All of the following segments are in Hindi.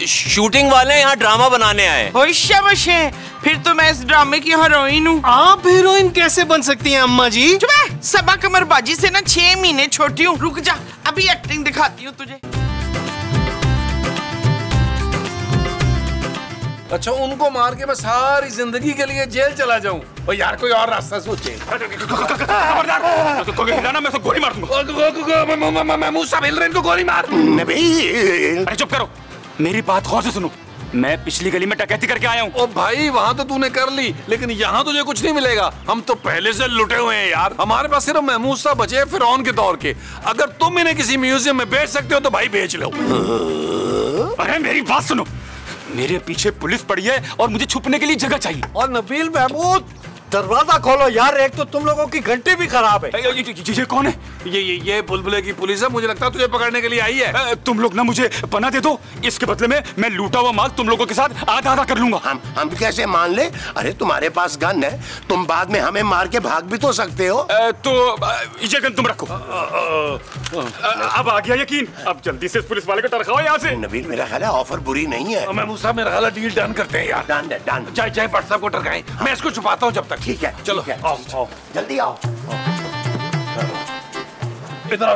शूटिंग वाले यहाँ ड्रामा बनाने आए। शाबाश है, फिर तो मैं इस ड्रामे की हीरोइन हूँ। आप हीरोइन कैसे बन सकती हैं अम्मा जी? सबा कमर बाजी से ना 6 महीने छोटी हूँ। रुक जा, अभी एक्टिंग दिखाती हूँ तुझे। अच्छा, उनको मार के मैं सारी जिंदगी के लिए जेल चला जाऊं? और यार कोई और रास्ता सोचे। खबरदार, मैं तो गोली मार दूंगा। मैं मुंह हिल रहे, इनको गोली मार। नबील, अरे चुप करो, मेरी बात गौर से सुनो। मैं पिछली गली में डकैती करके आया हूँ। ओ भाई, वहाँ तो तूने कर ली, लेकिन यहाँ तुझे कुछ नहीं मिलेगा। हम तो पहले से लुटे हुए हैं यार। हमारे पास सिर्फ महमूद साहब बचे हैं फिरौन के दौर के। अगर तुम इन्हें किसी म्यूजियम में बेच सकते हो तो भाई बेच लो। अरे मेरी बात सुनो, मेरे पीछे पुलिस पड़ी है और मुझे छुपने के लिए जगह चाहिए। और नबील महमूद, दरवाजा खोलो यार, एक तो तुम लोगों की घंटी भी खराब है। ये कौन है? ये बुलबुले की पुलिस है, मुझे लगता है तुझे पकड़ने के लिए आई है। तुम लोग ना मुझे पनाह दे दो, इसके बदले में मैं लूटा हुआ माल तुम लोगों के साथ आधा आधा कर लूंगा। हम कैसे मान ले? अरे तुम्हारे पास गन है, तुम बाद में हमें मार के भाग भी तो सकते हो। तो ये गन तुम रखो। अब आ गया यकीन। अब जल्दी से इस पुलिस वाले को टरकाओ यहाँ से। नबील, मेरा ख्याल है ऑफर बुरी नहीं है। महमूद साहब, मेरा ख्याल है डील डन करते हैं यार। डन। चाहे भट्ट साहब को टरकाएं, मैं इसको छुपाता हूँ जब तक। ठीक है, चलो आओ, जल्दी आओ। इधर।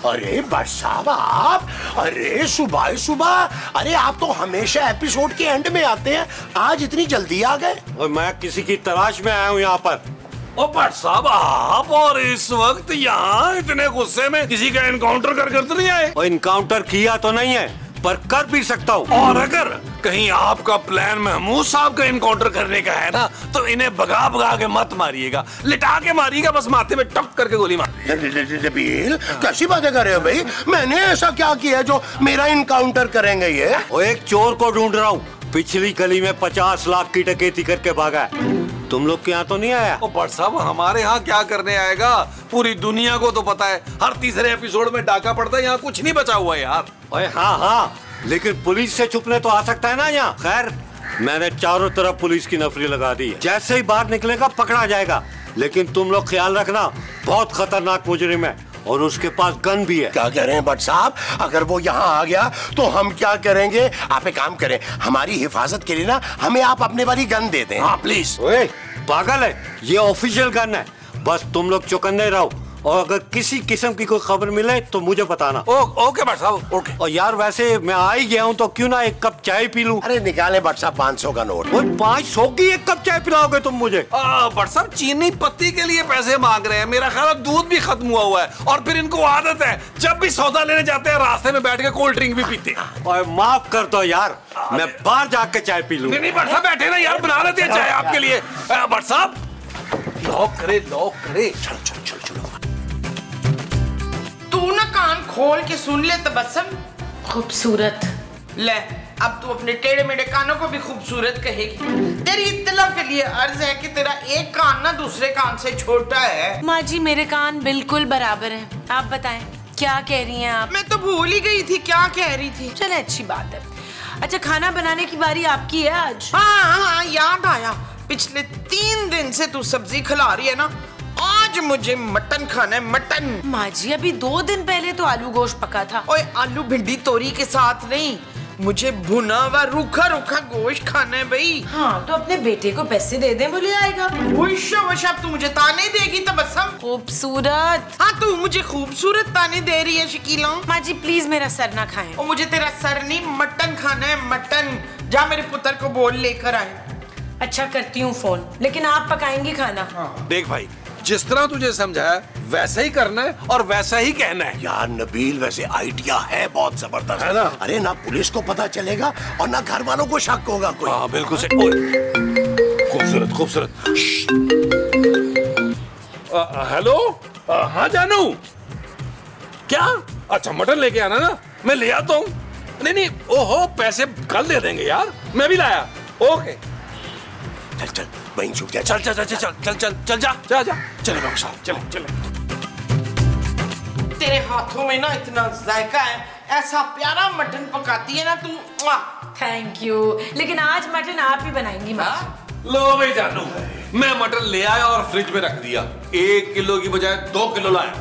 अरे भट्ट साहब आप, अरे सुबह, अरे आप तो हमेशा एपिसोड के एंड में आते हैं, आज इतनी जल्दी आ गए? और मैं किसी की तलाश में आया हूँ यहाँ पर। ओ भट्ट साहब, आप और इस वक्त यहाँ इतने गुस्से में किसी का एनकाउंटर कर तो नहीं आए? और इनकाउंटर किया तो नहीं है, पर कर भी सकता हूँ। और अगर कहीं आपका प्लान महमूद साहब का इनकाउंटर करने का है ना, तो इन्हें भगा के मत मारिएगा, लिटा के मारिएगा, बस माथे में टप करके गोली मार। नबील, कैसी बातें कर रहे हो भाई? मैंने ऐसा क्या किया जो मेरा इनकाउंटर करेंगे ये? और एक चोर को ढूंढ रहा हूँ, पिछली गली में 50 लाख की डकैती करके भागा है। तुम लोग के यहाँ तो नहीं आया? ओ भट्ट साहब, हमारे यहाँ क्या करने आएगा? पूरी दुनिया को तो पता है, हर तीसरे एपिसोड में डाका पड़ता है, यहाँ कुछ नहीं बचा हुआ है यार। अरे हाँ, लेकिन पुलिस से छुपने तो आ सकता है ना यहाँ। खैर, मैंने चारों तरफ पुलिस की नफरी लगा दी है, जैसे ही बाहर निकलेगा पकड़ा जाएगा। लेकिन तुम लोग ख्याल रखना, बहुत खतरनाक मुजरिम है और उसके पास गन भी है। क्या कह रहे हैं भट्ट साहब? अगर वो यहाँ आ गया तो हम क्या करेंगे? आप एक काम करें, हमारी हिफाजत के लिए ना हमें आप अपने वाली गन दे दें। हाँ प्लीज। ओए पागल है, ये ऑफिशियल गन है, बस तुम लोग चौकन्ने रहो और अगर किसी किस्म की कोई खबर मिले तो मुझे बताना। ओके भट्ट साहब, ओके। और यार वैसे मैं आ ही गया हूँ तो क्यों ना एक कप चाय पी लूं? अरे निकाले भट्ट साहब 500 का नोट। 500 की एक कप चाय पिलाओगे तुम मुझे? भट्ट साहब, चीनी पत्ती के लिए पैसे मांग रहे हैं, मेरा ख्याल है दूध भी खत्म हुआ है। और फिर इनको आदत है, जब भी सौदा लेने जाते हैं रास्ते में बैठ के कोल्ड ड्रिंक भी पीते हैं। और माफ कर दो यार, मैं बाहर जाके चाय पी लूं। नहीं भट्ट साहब, बैठे ना यार, बना लेते हैं चाय आपके लिए। भट्ट साहब, लॉक करे। चलो। तू ना कान खोल के सुन ले तबस्सुम। खूबसूरत। ले, अब तू अपने टेढ़े मेढ़े कानों को भी खूबसूरत कहेगी। तेरी इत्तला के लिए अर्ज है कि तेरा एक कान ना दूसरे कान से छोटा है। माँ जी, मेरे कान बिल्कुल बराबर हैं। आप बताएं क्या कह रही हैं आप? मैं तो भूल ही गई थी क्या कह रही थी। चले, अच्छी बात है। अच्छा, खाना बनाने की बारी आपकी है आज। हाँ, याद आया। पिछले 3 दिन से तू सब्जी खिला रही है ना, आज मुझे मटन खाना है, मटन। माँ जी, अभी 2 दिन पहले तो आलू गोश्त पका था। ओए, आलू भिंडी तोरी के साथ नहीं, मुझे भुना हुआ रूखा गोश्त खाना है भाई। हाँ, तो अपने बेटे को पैसे दे दे, बोले आएगा। अब तू मुझे ताने देगी तबस्सुम? खूबसूरत। हाँ, तू मुझे खूबसूरत ताने दे रही है शकीला। माँ जी प्लीज मेरा सर ना खाएं। और मुझे तेरा सर नहीं, मटन खाना है, मटन। जा मेरे पुत्र को बोल लेकर आए। अच्छा, करती हूँ फोन, लेकिन आप पकाएंगी खाना? देख भाई, जिस तरह तुझे समझाया वैसा ही करना है और वैसा ही कहना है। यार नबील, वैसे आइडिया है बहुत जबरदस्त, है ना? अरे ना पुलिस को पता चलेगा और ना घर वालों को शक होगा कोई। हाँ बिल्कुल सही। खूबसूरत। हेलो, हाँ जानू, क्या? अच्छा, मटन लेके आना ना, मैं ले आता हूँ। नहीं, ओहो, पैसे कल दे देंगे यार, मैं भी लाया। ओके, चल वहीं छुप जा। चल जा। चले बाबू साहब, चले। तेरे हाथों में ना इतना जायका है, ऐसा प्यारा मटन पकाती है ना तू। थैंक यू, लेकिन आज मटन आप ही बनाएंगी माँ। लो भाई जानू, मैं मटन ले आया और फ्रिज में रख दिया। 1 किलो की बजाय 2 किलो लाया।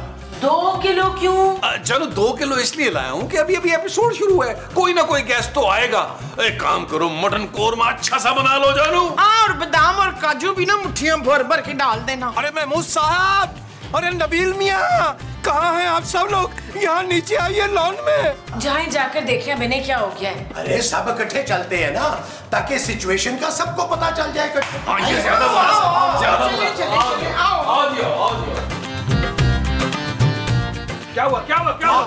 2 किलो क्यों? चलो 2 किलो इसलिए लाया हूँ कि अभी अभी एपिसोड शुरू है, कोई ना कोई गेस्ट तो आएगा। एक काम करो, मटन कोरमा अच्छा सा बना लो जानू। हाँ, और बादाम और काजू भी ना मुट्ठियां भर भर के डाल देना। अरे महमूद साहब, अरे नबील मियाँ, कहाँ हैं आप सब लोग? यहाँ नीचे आइए लॉन में। जाएं, जाकर देखें अब इन्हें क्या हो गया है। अरे सब इकट्ठे चलते हैं ना, ताकि सिचुएशन का सबको पता चल जाए। क्या हुआ क्या हुआ क्या हुआ?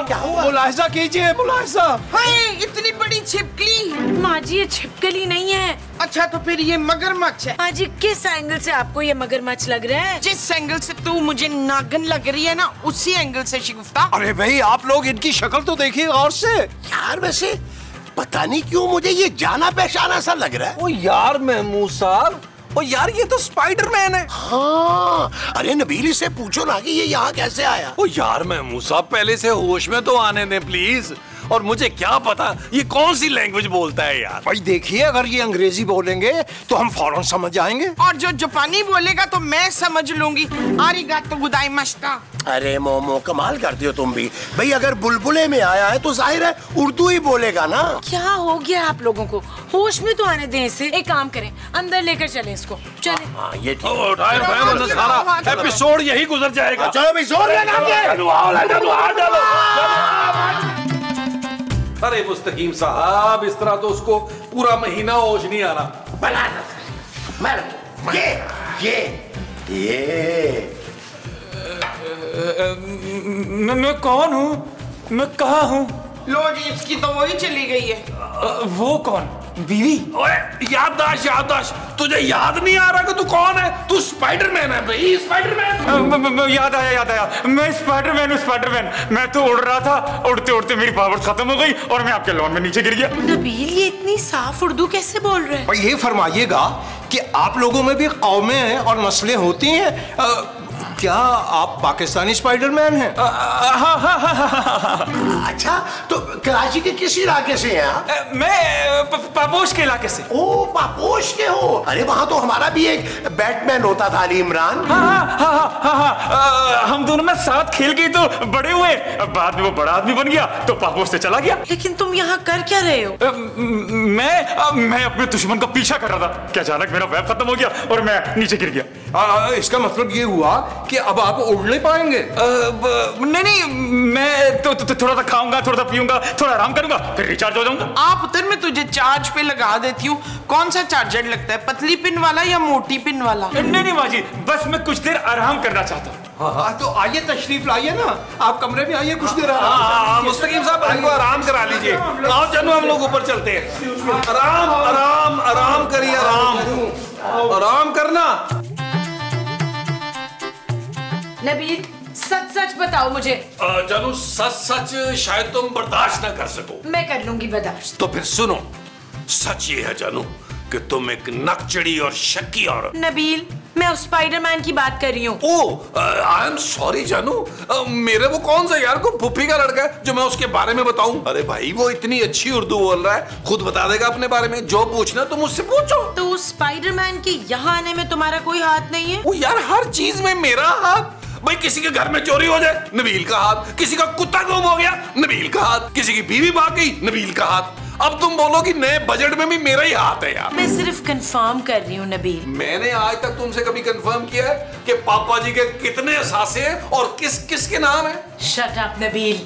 क्या हुआ? मुलाहिजा कीजिए, मुलाहिजा। हाय, इतनी बड़ी छिपकली। माँ जी, ये छिपकली नहीं है। अच्छा, तो फिर ये मगरमच्छ है। माँ जी, किस एंगल से आपको ये मगरमच्छ लग रहा है? जिस एंगल से तू मुझे नागन लग रही है ना, उसी एंगल से शिगुफ्ता। अरे भाई, आप लोग इनकी शक्ल तो देखिए गौर से। यार वैसे पता नहीं क्यों मुझे ये जाना पहचाना सा लग रहा है। ओ यार महमूद साहब, ओ यार ये तो स्पाइडरमैन है। हाँ, अरे नबील से पूछो ना कि ये यहाँ कैसे आया। ओ यार महमूद साहब, पहले से होश में तो आने दें प्लीज। और मुझे क्या पता ये कौन सी लैंग्वेज बोलता है यार। भाई देखिए, अगर ये अंग्रेजी बोलेंगे तो हम फौरन समझ जाएंगे। और जो जापानी बोलेगा तो मैं समझ लूंगी। आरिगातो गोजाइमासिता। अरे मोमो, कमाल करती हो तुम भी। भाई अगर बुलबुले में आया है तो जाहिर है उर्दू ही बोलेगा ना। क्या हो गया आप लोगों को? होश में तो आने दें इसे। एक काम करें, अंदर लेकर चले इसको। चले। हाँ, ये ठीक। उठाए वरना सारा एपिसोड यही गुजर जाएगा। चलो भाई, जोर अरे मुस्तकीम साहब, इस तरह तो उसको पूरा महीना होश नहीं आ रहा। ये मैं कौन हूँ? मैं कहाँ हूँ? लो जी, इसकी तो वही चली गई है। वो कौन? बीवी? ओए याददाश्त, तुझे याद नहीं आ रहा कि तू कौन है? तू स्पाइडरमैन है भाई, स्पाइडरमैन। याद आया। मैं स्पाइडरमैन। मैं तो उड़ रहा था, उड़ते उड़ते मेरी पावर्स खत्म हो गई और मैं आपके लॉन में नीचे गिर गया। नबील, ये इतनी साफ उर्दू कैसे बोल रहे हैं? भाई ये फरमाइएगा कि आप लोगों में भी कौमें और नस्लें होती हैं। क्या आप पाकिस्तानी स्पाइडरमैन हैं? अच्छा, तो कराची के किस इलाके से हैं आप? मैं पापोश के इलाके से। ओ, पापोश के हो? अरे वहाँ तो हमारा भी एक बैटमैन होता था, अली इमरान। हाँ, हम दोनों में साथ खेल के तो बड़े हुए। बाद में वो बड़ा आदमी बन गया तो पापोश से चला गया। लेकिन तुम यहाँ कर क्या रहे हो? मैं अपने दुश्मन का पीछा कर रहा था कि अचानक मेरा वेब खत्म हो गया और मैं नीचे गिर गया। इसका मतलब ये हुआ कि अब आप उड़ नहीं पाएंगे? नहीं, मैं तो थोड़ा सा खाऊंगा, थोड़ा सा पीऊंगा, थोड़ा आराम करूंगा, फिर रिचार्ज हो जाऊंगा। आप उधर, मैं तुझे चार्ज पे लगा देती हूँ। कौन सा चार्जर लगता है, पतली पिन वाला या मोटी पिन वाला? नहीं बाजी, बस मैं कुछ देर आराम करना चाहता हूँ। हाँ, तो आइए, तशरीफ लाइए ना, आप कमरे में आइए, कुछ देर मुस्तकीम साहब, इनको आराम करा लीजिए। आओ चलो, हम लोग ऊपर चलते हैं। आराम करिए, आराम करना। नबील, सच बताओ मुझे। जानू, सच शायद तुम बर्दाश्त ना कर सको। मैं कर लूंगी बर्दाश्त। तो फिर सुनो, सच ये है जानू कि तुम एक नकचड़ी और शक्की औरत। नबील, मैं उस स्पाइडरमैन की बात कर रही हूँ। ओह, आई एम सॉरी जानू। मेरे वो कौन सा यार को फुफी का लड़का है जो मैं उसके बारे में बताऊं? अरे भाई, वो इतनी अच्छी उर्दू बोल रहा है, खुद बता देगा अपने बारे में। जो पूछना तुम मुझसे पूछो। तो उस स्पाइडरमैन के यहाँ आने में तुम्हारा कोई हाथ नहीं है? वो यार, हर चीज में मेरा हाथ। भाई, किसी के घर में चोरी हो जाए, नबील का हाथ। किसी का कुत्ता गुम हो गया, नबील का हाथ। किसी की बीवी भाग गई, नबील का हाथ। अब तुम बोलो कि नए बजट में भी मेरा ही हाथ है यार। मैं सिर्फ कंफर्म कर रही हूँ नबील। मैंने आज तक तुमसे कभी कंफर्म किया है कि पापा जी के कितने असासे हैं और किस किस के नाम है? Shut up Nabeel.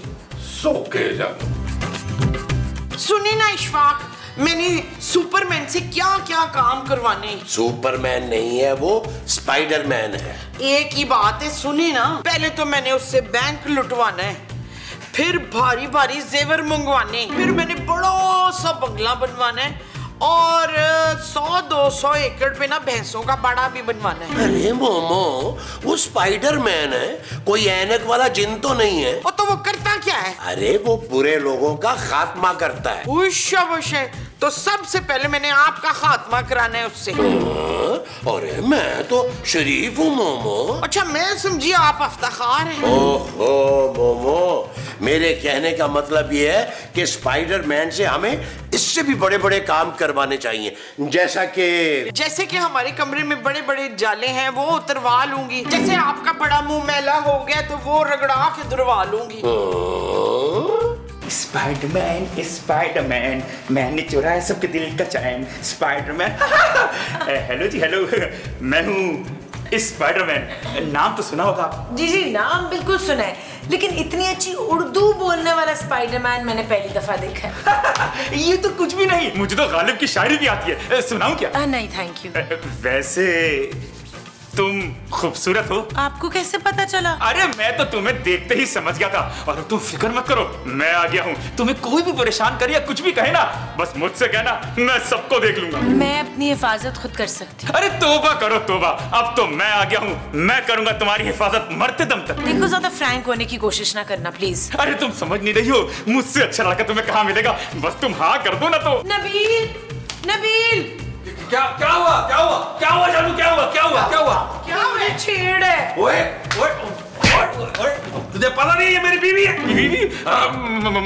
सोके जा। सुनी ना इशफाक, मैंने सुपरमैन से क्या क्या काम करवाने। सुपरमैन नहीं है वो, स्पाइडरमैन है। एक ही बात है, सुनी ना। पहले तो मैंने उससे बैंक लुटवाना है, फिर भारी भारी जेवर मंगवाने, फिर मैंने बड़ा सा बंगला बनवाना है और 100-200 एकड़ पे ना भैंसों का बाड़ा भी बनवाना है। अरे मोमो, वो स्पाइडरमैन है, कोई ऐनक वाला जिन तो नहीं है। और तो वो करता क्या है? अरे वो बुरे लोगों का खात्मा करता है। उश, तो सबसे पहले मैंने आपका खात्मा कराना है उससे। अरे मैं तो शरीफ हूँ मोमो। अच्छा, मैं समझी आप अफ्ताखार हैं। ओहो मोमो, मेरे कहने का मतलब ये है कि स्पाइडरमैन से हमें इससे भी बड़े बड़े काम करवाने चाहिए, जैसे कि हमारे कमरे में बड़े बड़े जाले हैं वो उतरवा लूंगी, जैसे आपका बड़ा मुंह मैला हो गया तो वो रगड़ा के धुलवा लूंगी। स्पाइडरमैन स्पाइडरमैन, मैंने चुराया सबके दिल का चैन। स्पाइडरमैन हेलो जी हेलो, मैं हूँ स्पाइडरमैन। नाम तो सुना होगा? जी जी नाम बिल्कुल सुना है, लेकिन इतनी अच्छी उर्दू बोलने वाला स्पाइडरमैन मैंने पहली दफा देखा है। ये तो कुछ भी नहीं, मुझे तो गालिब की शायरी भी आती है, सुनाऊं क्या? नहीं थैंक यू। वैसे तुम खूबसूरत हो। आपको कैसे पता चला? अरे मैं तो तुम्हें देखते ही समझ गया था, और तुम फिक्र मत करो, मैं आ गया हूँ। तुम्हें कोई भी परेशान करे या कुछ भी कहे ना, बस मुझसे कहना, मैं सबको देख लूंगा। मैं अपनी हिफाजत खुद कर सकती हूँ। अरे तौबा करो तौबा, अब तो मैं आ गया हूँ, मैं करूंगा तुम्हारी हिफाजत मरते दम तक। देखो ज्यादा फ्रैंक होने की कोशिश ना करना प्लीज। अरे तुम समझ नहीं रही हो, मुझसे अच्छा लड़का तुम्हें कहाँ मिलेगा, बस तुम हाँ कर दो ना तो। नबील नबील क्या हुआ जानू, क्या हुआ? छेड़ है। ओए तुझे पता नहीं ये मेरी बीवी है? बीवी?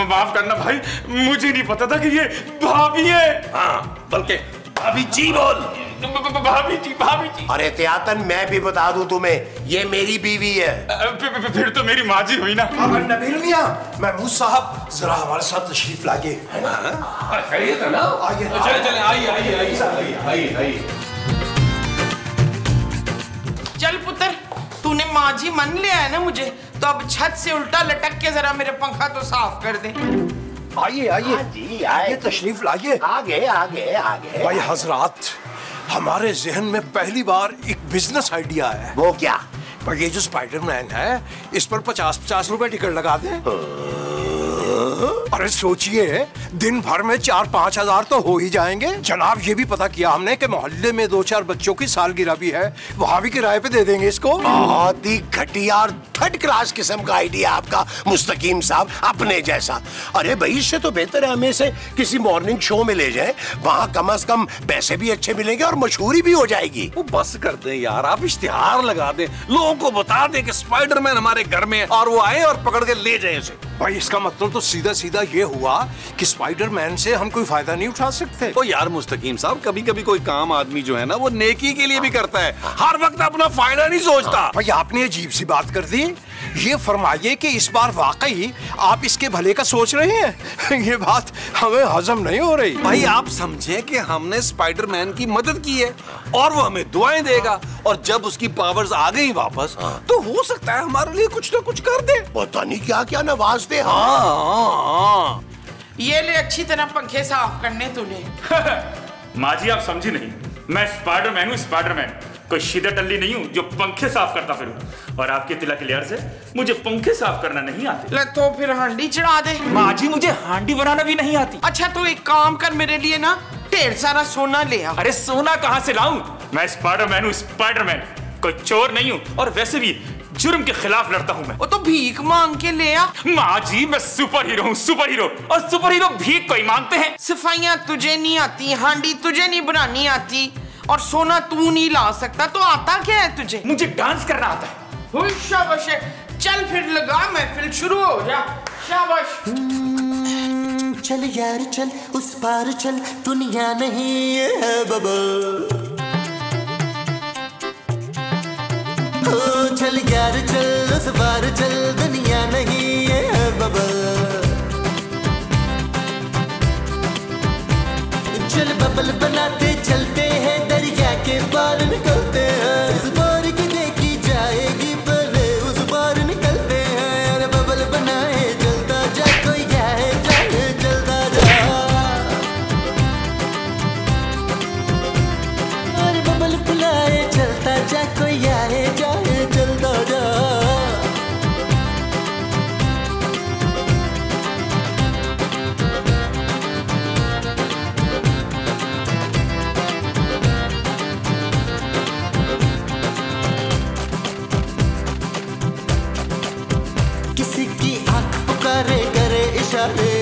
माफ करना भाई, मुझे नहीं पता था कि ये भाभी है। हाँ, बल्कि भाभी जी बोल। भाभी जी। और एहतियातन मैं भी बता दूं तुम्हें, ये मेरी बीवी है। फिर तो मेरी माँ जी हुई ना। नबील मियां, महमूद साहब जरा हमारे साथ तशरीफ लाइए, है ना? खैरियत है ना? आइए चले आइए। चल पुत्र, तूने माँ जी मन लिया है ना मुझे, तो अब छत से उल्टा लटक के जरा मेरे पंखा तो साफ कर दे। आइए जी आइए, तशरीफ लाइए। आगे। भाई हजरात, हमारे जहन में पहली बार एक बिजनेस आइडिया है। वो क्या? भाई ये जो स्पाइडरमैन है, इस पर 50-50 रुपए टिकट लगा दें। अरे सोचिए, दिन भर में 4-5 हजार तो हो ही जाएंगे। जनाब ये भी पता किया हमने कि मोहल्ले में 2-4 बच्चों की सालगिरह भी है, वहाँ भी किराए पे दे देंगे इसको। बहुत ही घटिया और थर्ड क्लास किस्म का आइडिया आपका मुस्तकीम साहब, अपने जैसा। अरे भाई इससे तो बेहतर है हमें से किसी मॉर्निंग शो में ले जाए, वहाँ कम से कम पैसे भी अच्छे मिलेंगे और मशहूरी भी हो जाएगी। वो बस कर दें यार, आप इश्तिहार लगा दें, लोगों को बता दें कि स्पाइडरमैन हमारे घर में है और वो आए और पकड़ के ले जाए उसे। भाई इसका मतलब तो सीधा सीधा ये हुआ कि स्पाइडरमैन से हम कोई फायदा नहीं उठा सकते। ओ यार मुस्तकीम साहब, कभी कभी कोई काम आदमी जो है ना वो नेकी के लिए भी करता है, हर वक्त अपना फायदा नहीं सोचता। भाई आपने अजीब सी बात कर दी। ये फरमाइए कि इस बार वाकई आप इसके भले का सोच रहे हैं? ये बात हमें हजम नहीं हो रही। भाई आप समझें कि हमने स्पाइडरमैन की मदद की है और वो हमें दुआएं देगा, और जब उसकी पावर्स आ गई वापस तो हो सकता है हमारे लिए कुछ ना कुछ कर दे। पता नहीं क्या नवाज दे। हाँ। ये ले अच्छी तरह पंखे साफ करने तूने। माँ जी आप समझी नहीं, मैं स्पाइडरमैन हूँ, स्पाइडरमैन, कोई सीधा टल्ली नहीं हूँ जो पंखे साफ करता फिरूं। और आपके तिलक क्लियर से मुझे पंखे साफ करना नहीं आते। ले तो फिर हांडी चढ़ा दे। माँ जी मुझे हांडी बनाना भी नहीं आती। अच्छा तो एक काम कर, मेरे लिए ना ढेर सारा सोना ले आ। अरे सोना कहाँ से लाऊं? मैं स्पाइडरमैन हूँ, स्पाइडरमैन, कोई चोर नहीं हूँ, और वैसे भी जुर्म के खिलाफ लड़ता हूँ मैं। वो तो भीख मांग के ले आ। माँ जी मैं सुपर हीरो हूँ, सुपर हीरो, और सुपर हीरो भीख कोई मांगते हैं? सफाइयाँ तुझे नहीं आती, हांडी तुझे नहीं बनानी आती, और सोना तू नहीं ला सकता, तो आता क्या है तुझे? मुझे डांस करना आता है। शाबाश, चल फिर लगा महफिल शुरू हो जा। शाबाश। चल यार चल, उस पार चल, दुनिया नहीं है बबल। चल यार चल, उस पार चल, दुनिया नहीं है बबल। चल बबल बनाते चलते हैं, दरिया के पार निकलते हैं। इस बार की देखी जाएगी, पहले उस पार निकलते हैं। अरे बबल बनाए चलता जा, कोई जाए जाए चलता जा। अरे बबल बुलाए चलता जा, कोई आए जाए चलता जा। किसी की आंख पुकारे करे इशारे,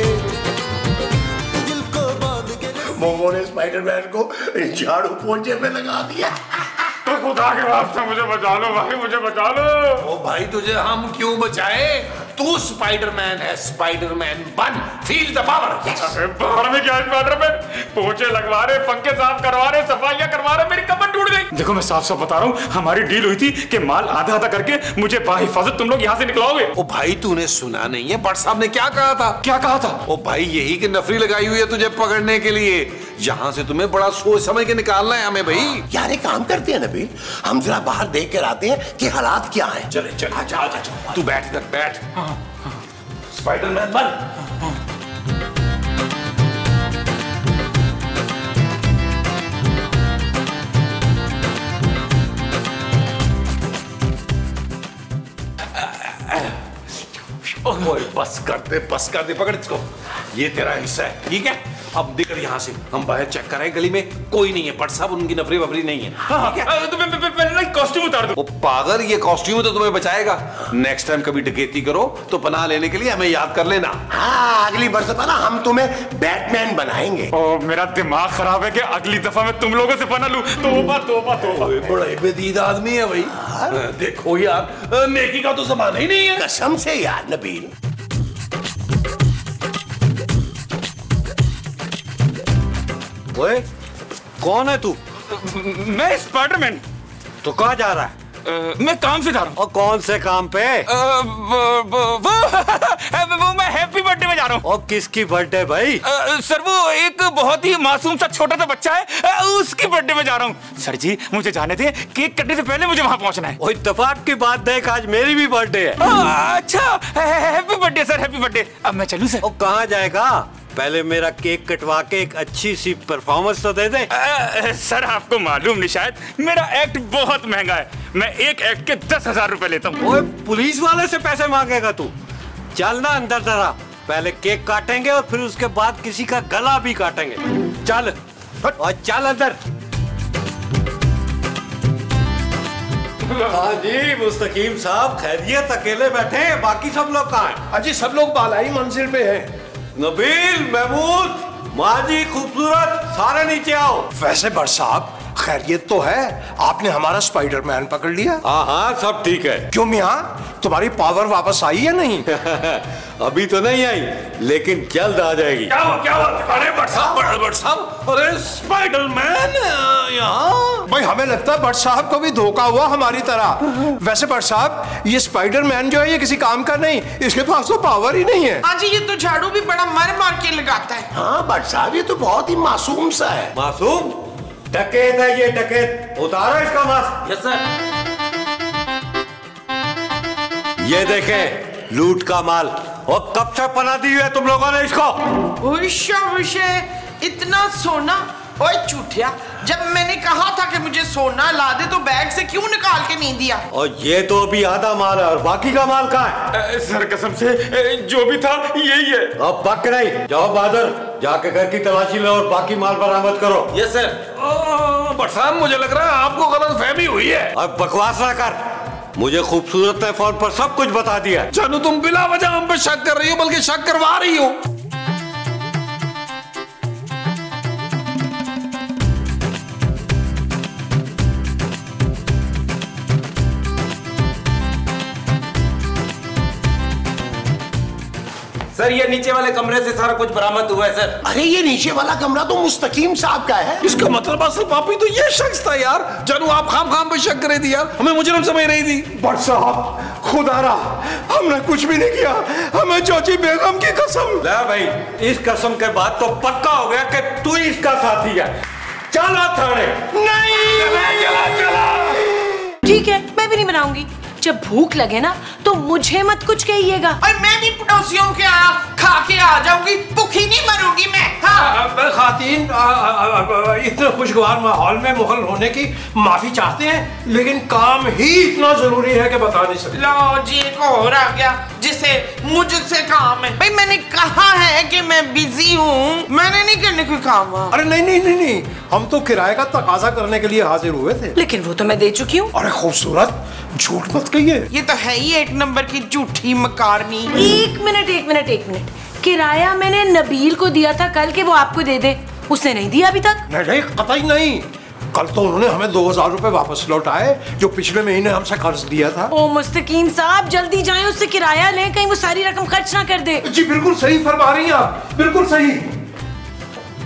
दिल को बांध के। मोमो ने स्पाइडरमैन को झाड़ू पोंछे पे लगा दिया। तो खुदा के वास्ते मुझे बचा लो भाई, मुझे बचा लो। ओ भाई तुझे हम क्यों बचाए? तू स्पाइडरमैन है, स्पाइडरमैन बन, फील द पावर। बाहर में क्या स्पाइडरमैन, पोछे लगवा रहे, पंखे साफ करवा रहे, सफाइयां करवा रहे, मेरी कमर टूट गई। देखो मैं साफ साफ बता रहा हूँ, हमारी डील हुई थी कि माल आधा आधा करके मुझे बाहिफाजत तुम लोग यहाँ से निकलाओगे। ओ भाई तूने सुना नहीं है बट साहब ने क्या कहा था? क्या कहा था? ओ भाई यही कि नफरी लगाई हुई है तुझे पकड़ने के लिए, यहाँ से तुम्हें बड़ा सोच समझ के निकालना है हमें भाई। यार एक काम करते हैं नबील, हम जरा बाहर देख कर आते हैं कि हालात क्या हैं। चले चले आजा, तू बैठ इधर बैठ। स्पाइडरमैन बन। बस कर दे, पकड़ इसको, ये तेरा हिस्सा है, ठीक है? अब निकल यहाँ से, हम बाहर चेक कर रहे हैं, गली में कोई नहीं है, बट साहब उनकी नफरी वफरी नहीं है, ठीक है? तुम्हें कॉस्ट्यूम उतार दो। वो पागल, ये कॉस्ट्यूम तो तुम्हें बचाएगा। नेक्स्ट टाइम कभी डकैती करो तो पनाह लेने के लिए हमें याद कर लेना। हाँ, अगली मर्तबा ना हम तुम्हें बैटमैन बनाएंगे। ओ मेरा दिमाग खराब है कि अगली दफा मैं तुम लोगों से पना लूं। तौबा तौबा तौबा। बड़ा बेदीद आदमी है भाई। देखो यार, नेकी का तो जमाना ही नहीं है। कसम से यार नबील। ओए, कौन है तू? मैं स्पाइडरमैन। तो कहाँ जा रहा है? मैं काम से जा रहा हूँ। और कौन से काम पे? वो मैं हैप्पी बर्थडे में जा रहा हूँ। और किसकी बर्थडे भाई? सर वो एक बहुत ही मासूम सा छोटा सा बच्चा है, उसकी बर्थडे में जा रहा हूँ। सर जी मुझे जाने दे, केक कटने से पहले मुझे वहाँ पहुँचना है। वो इत्तेफाक की बात देख, आज मेरी भी बर्थडे है। अच्छा, happy birthday sir, happy birthday. अब मैं चलूँ सर? और कहाँ जाएगा? पहले मेरा केक कटवा के एक अच्छी सी परफॉर्मेंस तो दे दे। सर आपको मालूम नहीं शायद, मेरा एक्ट बहुत महंगा है, मैं एक एक्ट के 10,000 रुपए लेता हूँ। ओए, पुलिस वाले से पैसे मांगेगा तू? चल ना अंदर जरा, पहले केक काटेंगे और फिर उसके बाद किसी का गला भी काटेंगे। चल और चल अंदर। हाँ जी मुस्तकीम साहब, खैरियत? अकेले बैठे हैं, बाकी सब लोग कहाँ हैं? अजी सब लोग बालाई मंजिल पे हैं। नबील, महमूद, माजी, खूबसूरत, सारे नीचे आओ। वैसे बट साहब खैरियत तो है, आपने हमारा स्पाइडरमैन पकड़ लिया। हाँ हाँ सब ठीक है। क्यों मियाँ, तुम्हारी पावर वापस आई या नहीं? अभी तो नहीं आई, लेकिन जल्द आ जाएगी। क्या हुआ? अरे बट साहब, अरे स्पाइडरमैन यहाँ। भाई हमें लगता है बट साहब को भी धोखा हुआ हमारी तरह। वैसे बट साहब, ये स्पाइडरमैन जो है ये किसी काम का नहीं, इसके पास तो पावर ही नहीं है। हाँ जी, ये तो झाड़ू भी बड़ा मार मार के लगाता है। हाँ बट साहब, ये तो बहुत ही मासूम सा है। मासूम? डकैत है ये, डकैत। उतारो इसका मास्क। Yes sir. ये देखें, लूट का माल। और कब से पना दी है तुम लोगों ने इसको? इतना सोना? ओए झूठिया, जब मैंने कहा था कि मुझे सोना ला दे तो बैग से क्यों निकाल के नहीं दिया? और ये तो अभी आधा माल है, और बाकी का माल कहाँ है? सर कसम से जो भी था यही है। अब बक नहीं, जाओ बहादुर, जाके घर की तलाशी लो और बाकी माल बरामद करो। Yes sir. बट साहब मुझे लग रहा है आपको गलतफहमी हुई है। अब बकवास ना कर, मुझे खूबसूरत ने फोन पर सब कुछ बता दिया। जानू तुम बिला वजह हम पे शक कर रही हो, बल्कि शक करवा रही हो। सर ये नीचे वाले कमरे से सारा कुछ बरामद हुआ है सर। अरे ये नीचे वाला कमरा तो मुस्तकीम साहब का है। इसका मतलब असल पापी तो ये शख्स था यार। जानू आप खाम पे शक कर रही थी यार, हमें मुजरिम समझ रही थी। बट साहब खुदारा, हमने कुछ भी नहीं किया, हमें चौची बेगम की कसम। ले भाई, इस कसम के बाद तो पक्का हो गया कि तू इसका साथी है। चलो थाने। नहीं, चला। ठीक है, मैं भी नहीं बनाऊंगी। जब भूख लगे ना तो मुझे मत कुछ कहिएगा। और मैं भी पड़ोसियों के यहाँ खा के आ जाऊंगी, भूखी नहीं मरूंगी मैं। हाँ। खातीन इतने खुशगवार माहौल में मुगल होने की माफी चाहते हैं, लेकिन काम ही इतना जरूरी है कि बता नहीं सकते। लो जी, एक और आ गया जिसे मुझसे काम है। भाई मैंने कहा है कि मैं बिजी हूँ, मैंने नहीं करने कोई काम। अरे नहीं, हम तो किराए का तकाजा करने के लिए हाजिर हुए थे। लेकिन वो तो मैं दे चुकी हूँ। अरे खूबसूरत, झूठ मत कहिए। ये तो है ही एक नंबर की झूठी मकारनी। एक मिनट, किराया मैंने नबील को दिया था कल के, वो आपको दे दे। उसने नहीं दिया अभी तक। नहीं, कतई नहीं। कल तो उन्होंने हमें 2000 रुपए वापस लौटाए जो पिछले महीने हमसे कर्ज दिया था। ओ मुस्तकीम साहब, जल्दी जाएं, उससे किराया लें, कहीं वो सारी रकम खर्च ना कर दे। जी बिल्कुल सही फरमा रही हैं आप, बिल्कुल सही।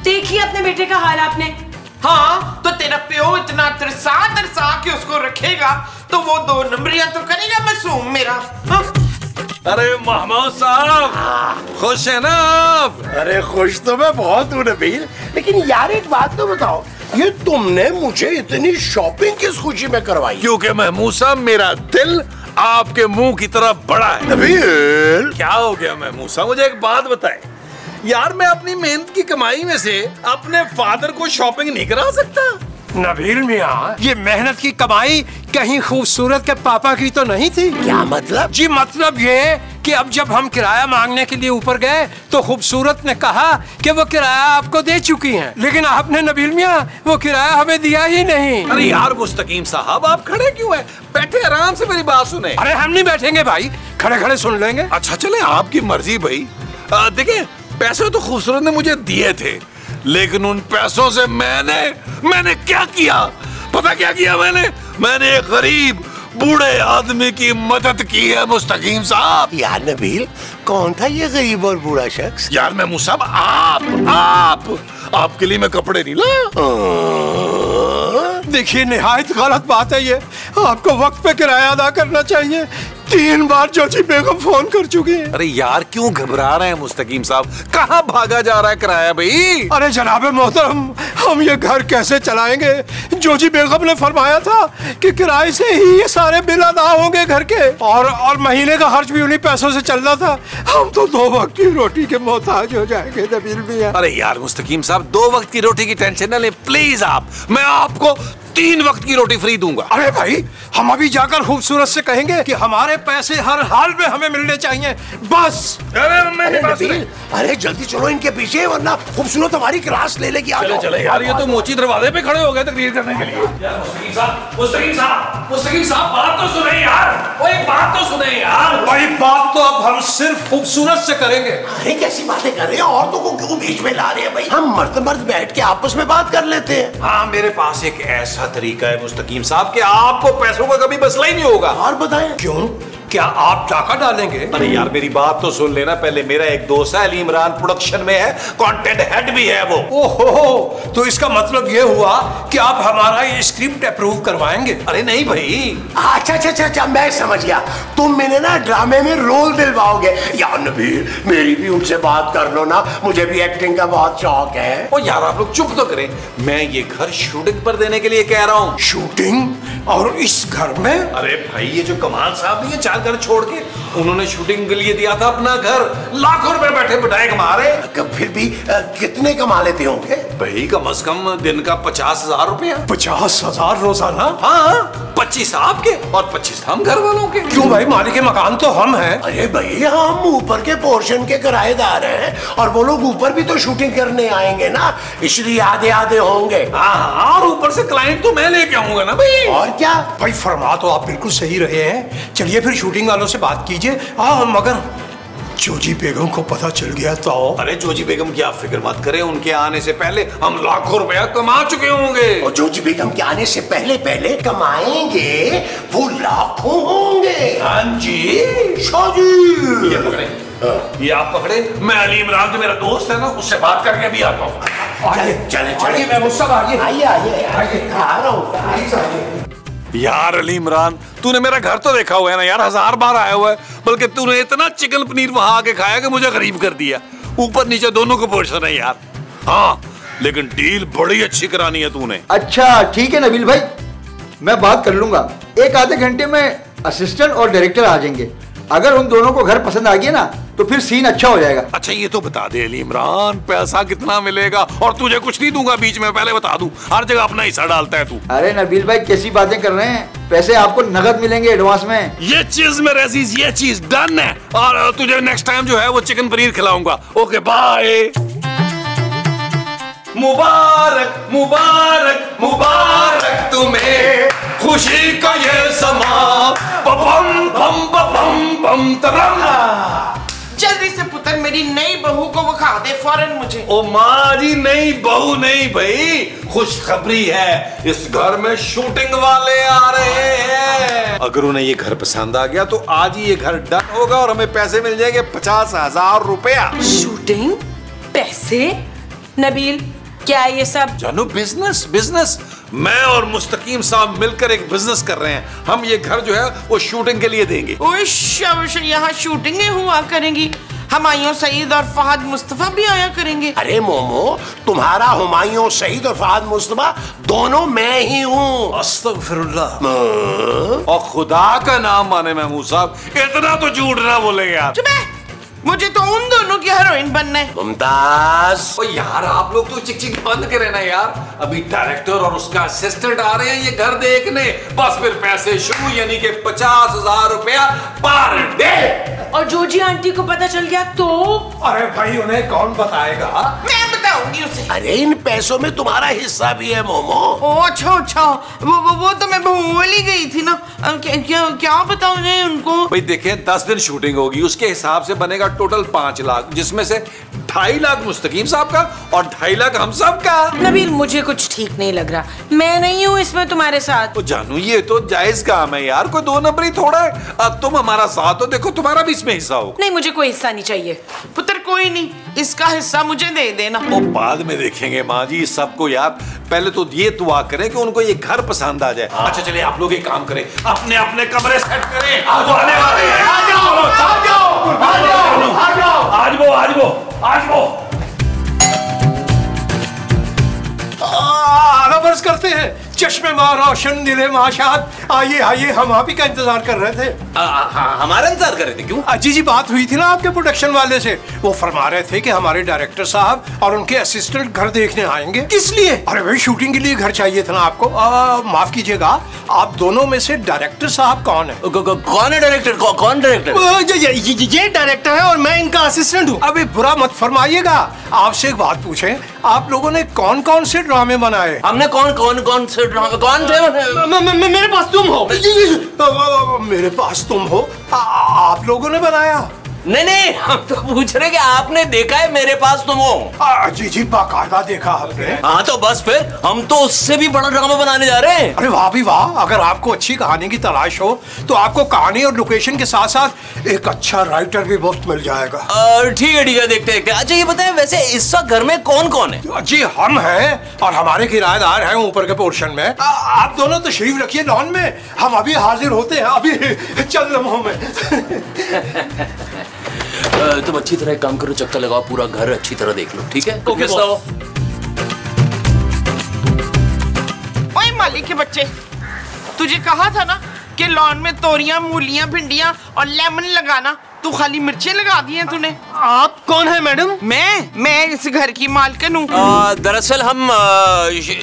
देखिए अपने बेटे का हाल आपने। हाँ, तो तेरा प्यो इतना तरसा के उसको रखेगा तो वो 2 नंबरियां तो करेगा मासूम मेरा। हाँ? अरे महमूद साहब, खुश है ना आप? अरे खुश तो मैं बहुत हूँ नबील, लेकिन यार एक बात तो बताओ, ये तुमने मुझे इतनी शॉपिंग किस खुशी में करवाई? क्योंकि महमूद साहब मेरा दिल आपके मुंह की तरह बड़ा है। नबील क्या हो गया महमूद साहब, मुझे एक बात बताएं यार, मैं अपनी मेहनत की कमाई में से अपने फादर को शॉपिंग नहीं करा सकता? नबील मियाँ, ये मेहनत की कमाई कहीं खूबसूरत के पापा की तो नहीं थी? क्या मतलब? जी मतलब ये कि अब जब हम किराया मांगने के लिए ऊपर गए तो खूबसूरत ने कहा कि वो किराया आपको दे चुकी हैं, लेकिन आपने नबील मियाँ वो किराया हमें दिया ही नहीं। अरे यार मुस्तकीम साहब, आप खड़े क्यों हैं? बैठे आराम से मेरी बात सुने। अरे हम नहीं बैठेंगे भाई, खड़े खड़े सुन लेंगे। अच्छा चले, आपकी मर्जी भाई। देखिए, पैसे तो खूबसूरत ने मुझे दिए थे, लेकिन उन पैसों से मैंने क्या किया? पता क्या किया मैंने एक गरीब बूढ़े आदमी की मदद की है मुस्तकीम साहब। यार नबील, कौन था ये गरीब और बूढ़ा शख्स? यार मैं मुसाब, आपके लिए मैं कपड़े नहीं ला। देखिए निहायत गलत बात है ये, आपको वक्त पे किराया अदा करना चाहिए। 3 बार जोजी बेगम फोन कर चुकी है। अरे यार क्यों घबरा रहे हैं मुस्तकीम साहब, कहाँ भागा जा रहा है किराया भाई? अरे जनाबे मोहतरम, हम ये घर कैसे चलाएंगे? जोजी बेगम ने फरमाया था कि किराए से ही ये सारे बिल अदा होंगे घर के, और महीने का खर्च भी उन्हीं पैसों से चलना था। हम तो 2 वक्त की रोटी के मोहताज हो जाएंगे नबील मियां। अरे यार मुस्तकीम साहब, 2 वक्त की रोटी की टेंशन न ले प्लीज आप, मैं आपको 3 वक्त की रोटी फ्री दूंगा। अरे भाई, हम अभी जाकर खूबसूरत से कहेंगे कि हमारे पैसे हर हाल में हमें मिलने चाहिए, बस। अरे जल्दी चलो इनके पीछे, वरना खूबसूरत हमारी क्लास ले लेगी। चले यार, ये तो मोची दरवाजे पे खड़े हो गए तकरीर करने के लिए। मुस्तकीम साहब बात तो सुने यार, वो एक बात तो सुने यार। भाई बात तो अब हम सिर्फ खूबसूरत से करेंगे। अरे कैसी बातें कर रहे हैं, औरतों को क्यों बीच में ला रहे हैं भाई? हम मर्द बैठ के आपस में बात कर लेते हैं। हाँ, मेरे पास एक ऐसा तरीका है मुस्तकीम साहब कि आपको पैसों का कभी मसला ही नहीं होगा। और बताएं। क्यों, क्या आप टाका डालेंगे? अरे यार मेरी बात तो सुन लेना पहले। मेरा एक दोस्त है, अली इमरान प्रोडक्शन में है, कंटेंट हेड भी है वो। ओहो, तो इसका मतलब ये हुआ कि आप हमारा ये स्क्रिप्ट अप्रूव करवाएंगे? अरे नहीं भाई। अच्छा, मैं समझ गया, तुम मैंने ना ड्रामे में रोल दिलवाओगे। यार नबील, मेरी भी उनसे बात कर लो ना, मुझे भी एक्टिंग का बहुत शौक है। ओ यार आप लोग चुप तो करें, मैं ये घर शूटिंग पर देने के लिए कह रहा हूँ। शूटिंग? और इस घर में? अरे भाई, ये जो कमाल साहब नहीं है, 4 घर छोड़ के उन्होंने शूटिंग के लिए दिया था अपना घर, लाखों रुपए बैठे बिठाए कमा रहे। फिर भी कितने कमा लेते होंगे भाई? कम से कम दिन का 50,000 रुपया। 50,000 रोजाना? हाँ, 25 आपके और 25 हम घर वालों के। क्यों भाई, मालिक के मकान तो हम हैं। अरे भाई, हम ऊपर के पोर्शन के किराएदार हैं, और वो लोग ऊपर भी तो शूटिंग करने आएंगे ना, इसलिए आधे होंगे। हाँ, और ऊपर से क्लाइंट तो मैं लेके आऊंगा ना भाई। और क्या भाई, फरमा तो आप बिल्कुल सही रहे हैं। चलिए फिर शूटिंग वालों से बात कीजिए। मगर जोजी बेगम को पता चल गया तो? अरे जोजी बेगम की आप फिक्र मत करें, उनके आने से पहले हम लाखों रुपया कमा चुके होंगे। और जोजी बेगम के आने से पहले कमाएंगे वो लाखों होंगे। हाँ जी। शादी। ये पकड़े, ये आप पकड़े, मैं अली इमरान जो मेरा दोस्त है ना, उससे बात करके अभी आता हूँ। चले मैं मुझसे आइए। आ रहा हूँ। यार अली इमरान, तूने मेरा घर तो देखा हुआ है ना यार, 1000 बार आया हुआ है, बल्कि तूने इतना चिकन पनीर वहां आके खाया कि मुझे गरीब कर दिया। ऊपर नीचे दोनों को पोर्शन है यार। हाँ, लेकिन डील बड़ी अच्छी करानी है तूने। अच्छा ठीक है नबील भाई, मैं बात कर लूंगा। 1 आधे घंटे में असिस्टेंट और डायरेक्टर आ जाएंगे। अगर उन दोनों को घर पसंद आ गया ना तो फिर सीन अच्छा हो जाएगा। अच्छा ये तो बता दे अली इमरान, पैसा कितना मिलेगा? और तुझे कुछ नहीं दूंगा बीच में, पहले बता दूं, हर जगह अपना हिस्सा डालता है तू। अरे नबील भाई कैसी बातें कर रहे हैं, पैसे आपको नगद मिलेंगे एडवांस में। ये चीज मेरे अजीज, ये चीज डन है, और तुझे नेक्स्ट टाइम जो है वो चिकन पनीर खिलाऊंगा। Okay bye. मुबारक मुबारक मुबारक तुम्हें, खुशी का ये समा, बम बम बम बम तरम। जल्दी से पुत्र मेरी नई बहू को उसको दिखा दे फौरन मुझे। ओ माँ जी नहीं, बहू नहीं भाई, खुशखबरी है, इस घर में शूटिंग वाले आ रहे हैं। अगर उन्हें ये घर पसंद आ गया तो आज ही ये घर डन होगा और हमें पैसे मिल जाएंगे 50,000 रुपया। शूटिंग? पैसे? नबील क्या ये सब? जानू बिजनेस बिजनेस, मैं और मुस्तकीम साहब मिलकर एक बिजनेस कर रहे हैं। हम ये घर जो है वो शूटिंग के लिए देंगे। यहाँ शूटिंगें हुआ करेंगी, हुमायूं सईद और फहद मुस्तफा भी आया करेंगे। अरे मोमो, तुम्हारा हुमायूं सईद और फहद मुस्तफा दोनों मैं ही हूँ। अस्तगफिरुल्लाह। और खुदा का नाम माने महमूद साहब, इतना तो झूठ ना बोलेंगे आप। चुप है, मुझे तो उन दोनों की हीरोइन बनना है। मुमताज। ओ यार आप लोग तो चिक चिक बंद करें ना यार, अभी डायरेक्टर और उसका असिस्टेंट आ रहे हैं ये घर देखने, बस फिर पैसे शुरू, यानी कि 50,000 रुपया पर डे। और जोजी आंटी को पता चल गया तो? अरे भाई उन्हें कौन बताएगा? मैं बताऊंगी उसे। अरे इन पैसों में तुम्हारा हिस्सा भी है मोमो। ओ अच्छा, वो तो मैं भूल ही गई थी ना। क्या बताऊं उनको? भाई देखें 10 दिन शूटिंग होगी, उसके हिसाब से बनेगा टोटल 5 लाख, जिसमें से 2.5 लाख मुस्तकीम साहब का और 2.5 लाख हम सब का। नबील मुझे कुछ ठीक नहीं लग रहा, मैं नहीं हूँ इसमें तुम्हारे साथ। तो जानू ये तो जायज काम है यार, कोई 2 नंबर ही थोड़ा है। अब तुम हमारा साथ हो, देखो तुम्हारा भी इसमें हिस्सा हो। नहीं मुझे कोई हिस्सा नहीं चाहिए। पुत्र कोई नहीं, इसका हिस्सा मुझे दे देना। वो बाद में देखेंगे माँ जी सबको यार, पहले तो ये दुआ करें कि उनको ये घर पसंद आ जाए। अच्छा चलिए आप लोग एक काम करें, अपने अपने कमरे सेट करें, वो आने वाले हैं। आज वो आधा बरस करते हैं, चश्मे माँ रोशन दिले माशाद। आइए आइए, हम आप ही का इंतजार कर रहे थे। हमारा इंतजार कर रहे थे? क्यों? जी बात हुई थी ना आपके प्रोडक्शन वाले से, वो फरमा रहे थे कि हमारे डायरेक्टर साहब और उनके असिस्टेंट घर देखने आएंगे। किस लिए? अरे भाई शूटिंग के लिए घर चाहिए था ना आपको। माफ कीजिएगा, आप दोनों में से डायरेक्टर साहब कौन है? कौन है डायरेक्टर? कौन डायरेक्टर? ये डायरेक्टर है और मैं इनका असिस्टेंट हूँ। अभी बुरा मत फरमाइएगा, आपसे एक बात पूछें, आप लोगों ने कौन कौन से ड्रामे बनाए? हमने कौन से ड्रामे? कौन थे? मेरे पास तुम हो। मेरे पास तुम हो, आप लोगों ने बनाया? नहीं, हम तो पूछ रहे कि आपने देखा है मेरे पास तुम हो? जी बाकायदा देखा आपने। हाँ तो बस फिर हम तो उससे भी बड़ा ड्रामा बनाने जा रहे हैं। अरे वाह भी वाह, अगर आपको अच्छी कहानी की तलाश हो तो आपको कहानी और लोकेशन के साथ साथ एक अच्छा राइटर भी मुफ्त मिल जाएगा। ठीक है देखते हैं। अच्छा ये बताएं वैसे इस वक्त घर में कौन कौन है? जी हम हैं और हमारे किराएदार हैं ऊपर के पोर्शन में। आप दोनों तशरीफ रखिए लॉन में, हम अभी हाजिर होते हैं, अभी चंद लम्हों में। तुम अच्छी तरह काम करो, चक्कर लगाओ, पूरा घर अच्छी तरह देख लो, ठीक है? ओए मालिक के बच्चे, तुझे कहा था ना कि लॉन में तोरियां, मूलियां, भिंडियां और लेमन लगाना, तू खाली मिर्चें लगा दी हैं तूने। आप कौन है मैडम? मैं इस घर की मालकिन हूँ। दरअसल हम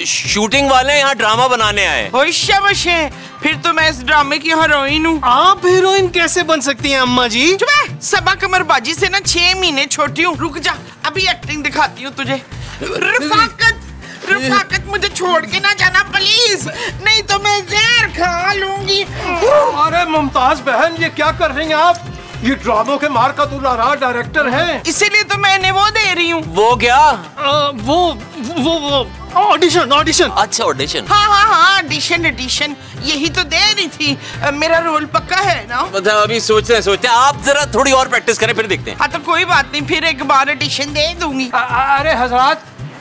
शूटिंग वाले यहाँ ड्रामा बनाने आए। होश है, फिर तो मैं इस ड्रामे की हीरोइन हूँ। आप हीरोइन कैसे बन सकती हैं अम्मा जी? चुप है, सबा कमरबाजी से ना 6 महीने छोटी हूँ। रुक जा, अभी एक्टिंग दिखाती हूँ तुझे। रफाकत मुझे छोड़ के ना जाना प्लीज, नहीं तो मैं जहर खा लूंगी। अरे मुमताज बहन, ये क्या कर रही हैं आप? ये ड्रामों के मार का दुलारा डायरेक्टर है, इसीलिए तो मैंने वो दे रही हूँ। वो क्या? वो ऑडिशन। अच्छा ऑडिशन। हाँ ऑडिशन यही तो दे रही थी। मेरा रोल पक्का है ना? मतलब अभी सोचते हैं आप जरा थोड़ी और प्रैक्टिस करें फिर देखते हैं। हाँ तो कोई बात नहीं, फिर एक बार ऑडिशन दे दूंगी। अरे हजरात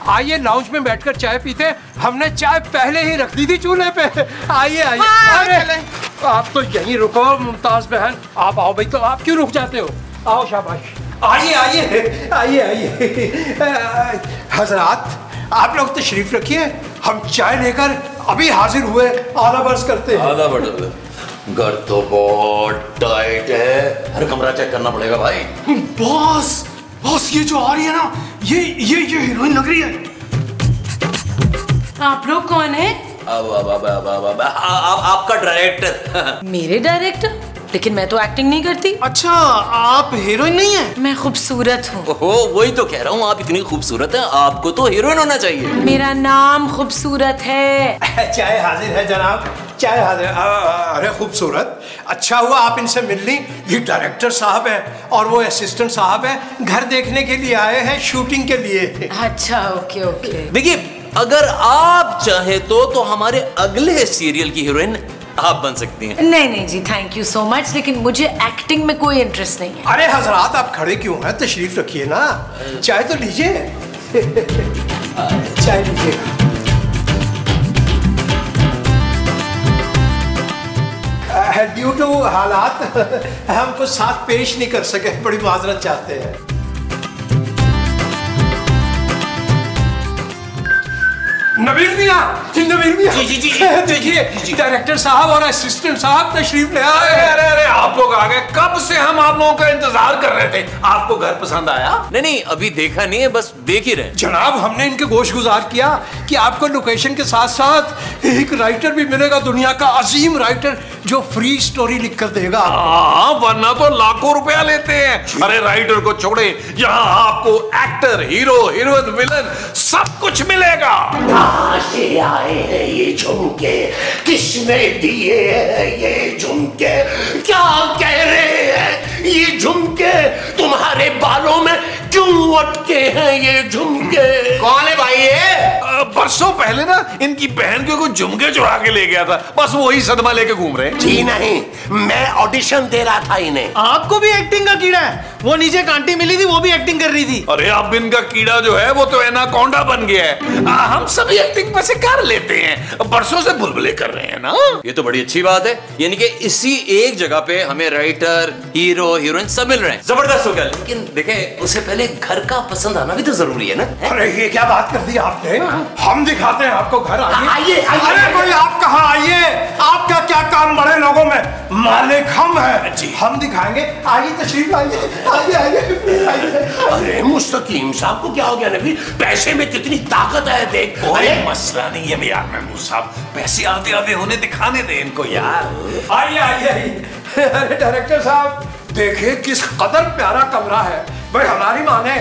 आइए लाउंज में बैठकर चाय पीते, हमने चाय पहले ही रख दी थी चूल्हे पे। आइए हाँ, अरे आप तो यहीं रुको मुमताज बहन, आप आओ भाई, तो आप क्यों रुक जाते हो? आओ शाबाश, आइए। हजरात आप लोग तशरीफ रखिए, हम चाय लेकर अभी हाजिर हुए, आधा बर्स करते हैं। आधा बर्स? घर तो बहुत टाइट है, हर कमरा चेक करना पड़ेगा भाई। बॉस ये जो आ रही है ना, ये हीरोइन लग रही है। आप लोग कौन है? आपका डायरेक्टर। मेरे डायरेक्टर? लेकिन मैं तो एक्टिंग नहीं करती। अच्छा आप हीरोइन नहीं है? मैं खूबसूरत हूँ। ओहो वही तो कह रहा हूँ, आप इतनी खूबसूरत है, आपको तो हीरोइन होना चाहिए। मेरा नाम खूबसूरत है। चाय हाजिर है जनाब। चाय हाजिर। अरे खूबसूरत, अच्छा हुआ आप इनसे मिल ली। ये डायरेक्टर साहब हैं और वो असिस्टेंट साहब हैं, घर देखने के लिए आए हैं शूटिंग के लिए। अच्छा ओके ओके। देखिए अगर आप चाहे तो हमारे अगले सीरियल की हीरोइन आप बन सकती हैं। नहीं नहीं जी थैंक यू सो मच, लेकिन मुझे एक्टिंग में कोई इंटरेस्ट नहीं है। अरे हजरात आप खड़े क्यों हैं, तशरीफ रखिए ना, चाय तो लीजिए। चाय लीजिएगा। ड्यू टू हालात हम कुछ साथ पेश नहीं कर सके, बड़ी माजरत चाहते हैं। नबील मियां, नबील मियां, जी देखिए डायरेक्टर साहब और असिस्टेंट साहब तशरीफ ले आए। अरे आप लोग आ गए, कब से हम आप लोगों का इंतजार कर रहे थे। आपको घर पसंद आया? नहीं अभी देखा नहीं है, बस देख ही रहे। जनाब हमने इनके गोश गुजार किया कि आपको लोकेशन के साथ साथ एक राइटर भी मिलेगा, दुनिया का अजीम राइटर जो फ्री स्टोरी लिख कर देगा। हाँ, वरना तो लाखों रुपया लेते हैं। अरे राइटर को छोड़े, यहाँ आपको एक्टर, हीरो, हीरोइन, विलन सब कुछ मिलेगा। कहाँ से आए हैं ये झुमके, किसने दिए हैं ये झुमके, क्या कह रहे हैं ये झुमके, तुम्हारे बालों में क्यों अटके हैं ये झुमके? कौन है भाई ये? बरसों पहले ना इनकी बहन को कुछ झुमके चुरा के ले गया था, बस वही सदमा लेके घूम रहे। जी नहीं, मैं ऑडिशन दे रहा था इन्हें। आपको भी एक्टिंग का कीड़ा है? वो नीचे एक आंटी मिली थी, वो भी एक्टिंग कर रही थी। अरे अब इनका कीड़ा जो है वो तो एनाकोंडा बन गया है। हम सभी एक्टिंग में से कर लेते हैं, बरसों से बुलबुले कर रहे हैं ना। ये तो बड़ी अच्छी बात है, यानी कि इसी एक जगह पे हमें राइटर, हीरो, हीरोइन सब मिल रहे हैं, जबरदस्त हो गया। लेकिन देखें उससे पहले घर का पसंद आना भी तो जरूरी है ना। अरे ये क्या बात कर दी आपने, हम दिखाते हैं आपको घर। आइए। अरे कोई आप कहाँ, आइए, आपका क्या काम बड़े लोगों में, मालिक हम हैं जी, हम दिखाएंगे। आइए तशरीफ आइए, आइए। अरे मुस्तकीम साहब को क्या हो गया नबी, पैसे में कितनी ताकत है देख। कोई मसला नहीं है यार महमूद साहब, पैसे आधे आधे होने दिखाने दे इनको यार। आइए। अरे डायरेक्टर साहब देखिए किस कदर प्यारा कमरा है। भाई हमारी माने